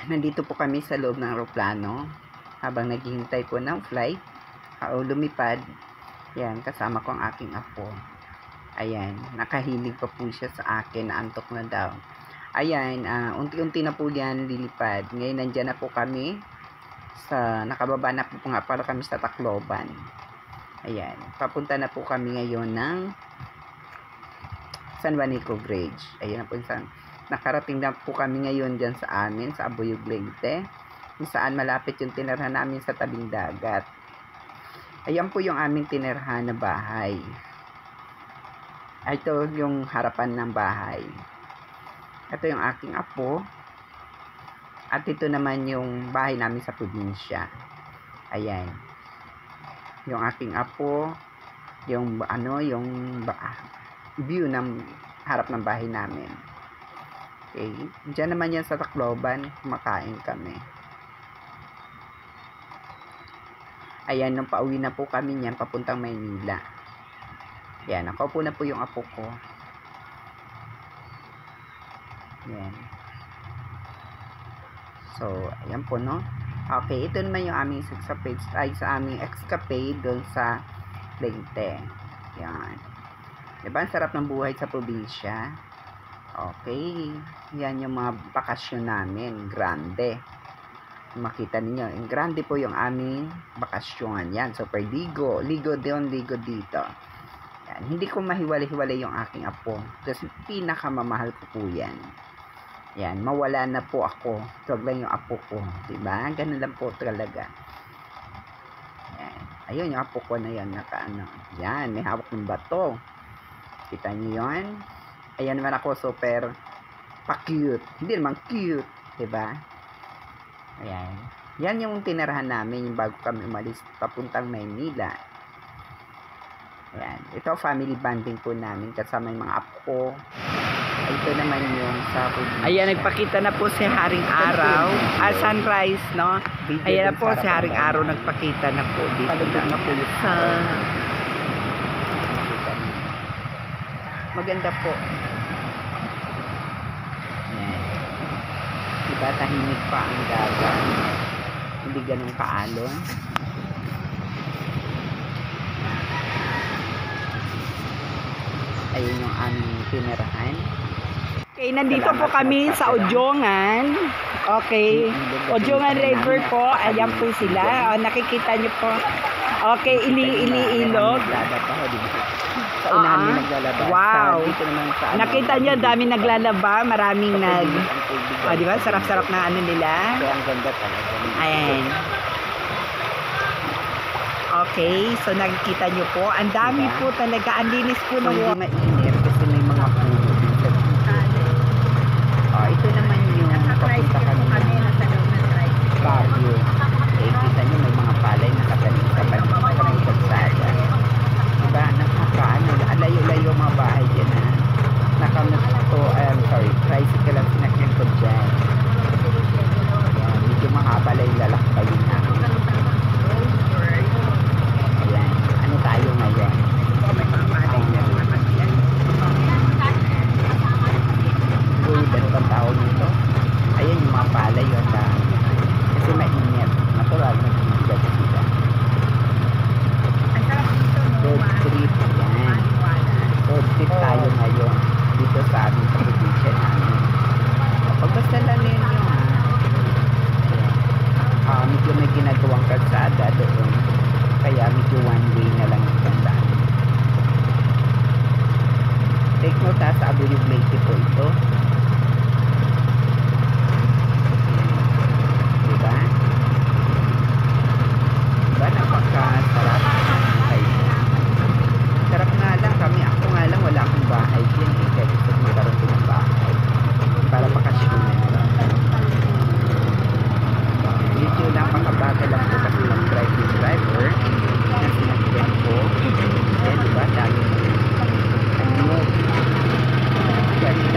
nandito po kami sa loob ng aeroplano habang naghihintay po ng flight o lumipad. Yan, kasama ko ang aking apo. Ayan, nakahilig pa po siya sa akin, naantok na daw. Ayan, unti-unti na po yan lilipad. Ngayon nandyan na po kami nakababa na po nga para kami sa Tacloban. Ayan, papunta na po kami ngayon ng San Juanico Bridge. Ayan na po nakarating na po kami ngayon dyan sa amin, sa Abuyog Leyte, kung saan malapit yung tinirhan namin sa tabing dagat. Ayan po yung aming tinirhan na bahay. Ito yung harapan ng bahay. Ito yung aking apo. At ito naman yung bahay namin sa probinsya. Ayan. Yung aking apo, yung view ng harap ng bahay namin. Okay. Diyan naman yan sa Tacloban, kumakain kami. Ayan, nung pauwi na po kami niyan, papuntang Maynila. Ayan, nakaupo na po yung apo ko. Ayan. So, ayan po, no? Okay, ito naman yung aming escapade doon sa Leyte. Ayan. Diba, ang sarap ng buhay sa probinsya. Okay, yan yung mga bakasyon namin, grande. Makita ninyo, yung grande po yung aming bakasyon. Yan, super ligo doon, ligo dito. Yan, hindi ko mahiwalay-hiwalay yung aking apo. Kasi pinakamamahal ko po yan. Yan, mawala na po ako. Tuwag lang yung apo ko. Diba? Ganun lang po talaga. Yan, ayun yung apo ko na yan, yan, may hawak ng bato. Kita nyo yun? Ayan naman ako, super pa-cute. Hindi naman cute, diba? Ayan. Yan yung tinirahan namin bago kami umalis papuntang Maynila. Ayan. Ito, family bonding po namin kasama yung mga apo ko. Ito naman yung sa probinsya. Ayan, nagpakita na po si Haring Araw. Sunrise, no? Ayan na po si Haring Araw, nagpakita na po dito. Na po sa... Maganda po. Yan. Diba, tahimik pa ang dagat. Hindi ganun kaalon. Ayun yung aming tinirahan. Okay, nandito po kami sa Odjongan. Okay, Odjongan River po. Ayan po sila. O, nakikita nyo po. Okay, ilog. Wow. Nakita nyo, dami naglalaba, maraming di ba? Sarap-sarap na nila. Ayan. Okay, so nakikita nyo po, ang dami po talaga, ang linis po ng water. Mainit kasi may mga puno. Ito naman yung papunta kami Baguio. Okay, kita nyo may mga palay nakatanim sa kalsada. Diba, layo-layo mga bahay dyan tricycle ang sinakyan ko dyan. Ayan, medyo mahaba lang yung lalakbayin namin. Ayan, ano tayo ngayon? Ano bang tawag nito? Ayan yung mga palay yun kasi mainit. Natural na sila. Road trip. Ayan. Road trip tayo ngayon dito sa amin sa probinsya namin. Kapag basta lang ninyo medyo may ginagawang kalsada doon, kaya medyo one way na lang yung tandaan. Take note sa Abuyog Leyte po ito. Diba? Diba, napakasarap. Sarap nga lang kami, ako nga lang wala akong bahay dyan kaya gusto ko magkaroon ko ng bahay para makasyonan. Medyo lang makabagal lang po kasi ng driver na sinakyan ko. Ayan, diba? Dami ano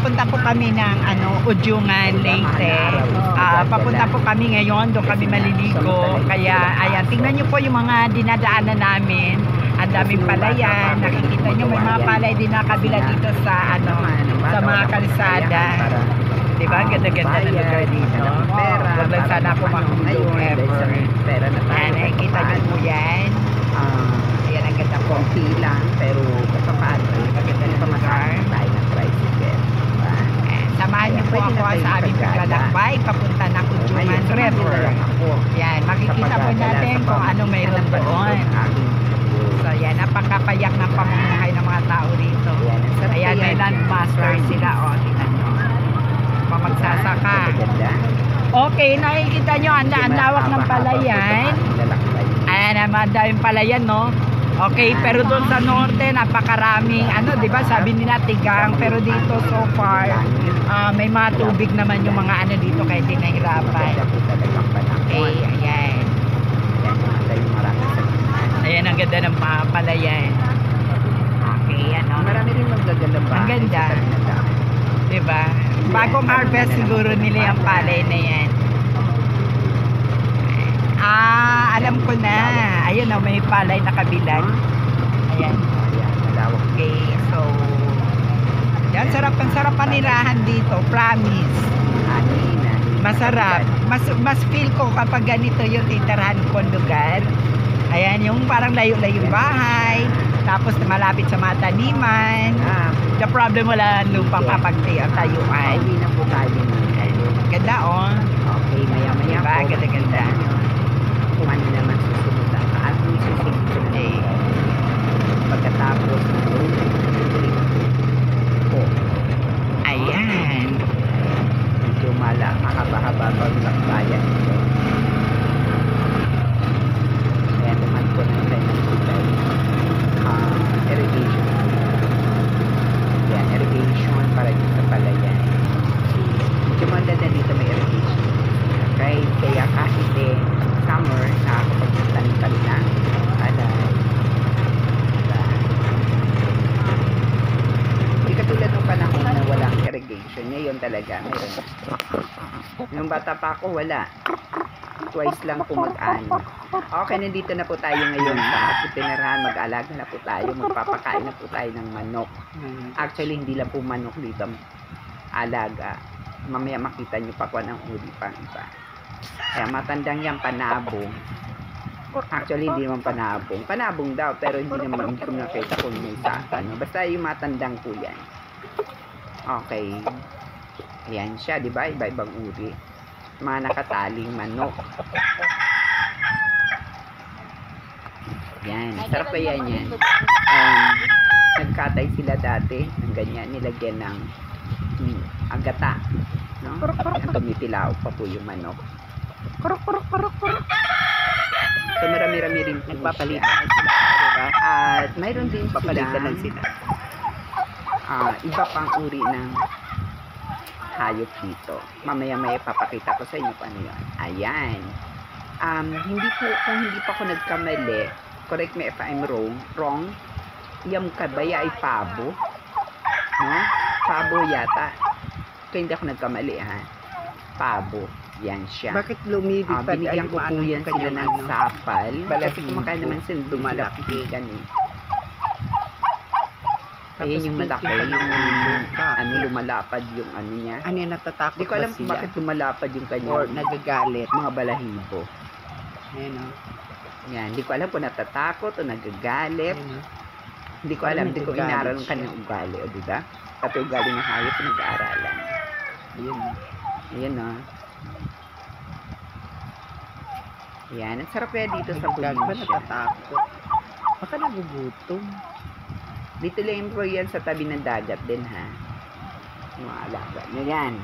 papunta po kami ng Udyungan, Leyte. Papunta po kami ngayon, doon kami maliligo. Kaya ayan, tingnan niyo po yung mga dinadaanan namin. Ang daming palayan, nakikita niyo may mga palay din nakabila dito sa sa mga kalsada. Diba? Ganda-ganda na lugar dito. Huwag lang sana ako mahulog ever. Ayan, nakikita niyo po yan. Ayan, ang ganda po. Konti lang, pero kapapaan. Maganda na lugar. Tayo ng tricycle. Samahan niyo po ako sa aming paglalakbay papunta na Udyungan River. Yan, makikita po natin kung ano mayroon doon. So yan, napakapayak ng pamumuhay ng mga tao rito. Ayan, may landmaster sila. O, tingnan nyo. Pamagsasaka. Okay, nakikita nyo, ang lawak ng palayan. Ayan, ang daming palayan, no? Okay, pero doon sa norte, napakaraming, di ba, sabi nila tigang, pero dito so far, may mga tubig naman yung mga dito, kaya di nahirapan. Okay, ayan. Ayan, ang ganda ng mga palayan. Okay, Marami rin magaganda ba? Ang ganda. Diba? Bagong harvest siguro nila yung palay na yan. Alam ko na. Ayun, may palay na kabilang. Ayan. Okay, so yan, sarap ang sarap panirahan dito. Promise. Masarap. Mas feel ko kapag ganito yung titirahan kong lugar. Ayan, yung parang layo-layo bahay. Tapos malapit sa mga taniman. The problem, wala lupang kapagtayuan. Pauwi na po tayo. Ganda, oh. Okay, maya-maya diba? po. Ganda-ganda. Kung ano naman susunod ang ating susunod. Pagkatapos po. Ayan. Medyo makabahaba ang lakbayan ito. Kaya naman po ng tayo irrigation. Yan, irrigation para dito sa palayan. Medyo maganda dito may irrigation. Okay, kaya kahit summer, nakakapagtanim-tanim na palay. Hindi katulad ng panahon na walang irrigation. Ngayon talaga, meron. Yung bata pa ako, wala. Twice lang po mag-ano. Okay, nandito na po tayo ngayon sa itinerahan. Mag-alaga na po tayo. Magpapakain na po tayo ng manok. Actually, hindi lang po manok dito. Alaga. Mamaya makita nyo pa kung anong uri pang iba. Kaya matandang yan, panabong. Actually, hindi naman panabong. Panabong daw, pero hindi naman ko nakita kung may sa Basta yung matandang po yan. Okay. Ayan siya, di ba? Iba-ibang uri. Mga nakataling manok. Yan. Sarap pa yan. Nagkatay sila dati ng ganyan. Nilagyan ng agata. No? Ang tumitilaw pa po yung manok. So marami-rami rin nagpapalitan sila, diba? At mayroon din papalitan lang sila. Iba pang uri ng hayop dito. Mamaya-maya papakita ko sa inyo kung ano yun. Ayan. Kung hindi pa ako nagkamali, correct me if I'm wrong, yung kabaya ay pabo. No? Pabo yata. Kaya hindi ako nagkamali, ha? Pabo. Yan siya. Bakit lumibig pa? Binigyan ko po yan sila ng sapal. Kasi kumakain naman sila dumalaki. Ganun. Ayan yung malaki. Yung lumalapad yung niya. Ano yung natatakot Hindi ko alam kung bakit lumalapad yung kanya. Or nagagalit. Mga balahibo. Ayan, Yan. Hindi ko alam kung natatakot o nagagalit. Hindi ko alam. Hindi ko inaral ng kanyang ugali. O diba? Pati ugali ng hayop nag-aaralan. Ayan. Ayan, no? Yan. Ang sarap kaya dito sa probinsya. Natatakot. Baka nagugutom. Dito lang po yan sa tabi ng dagat din, ha? Mga alaga. Yan.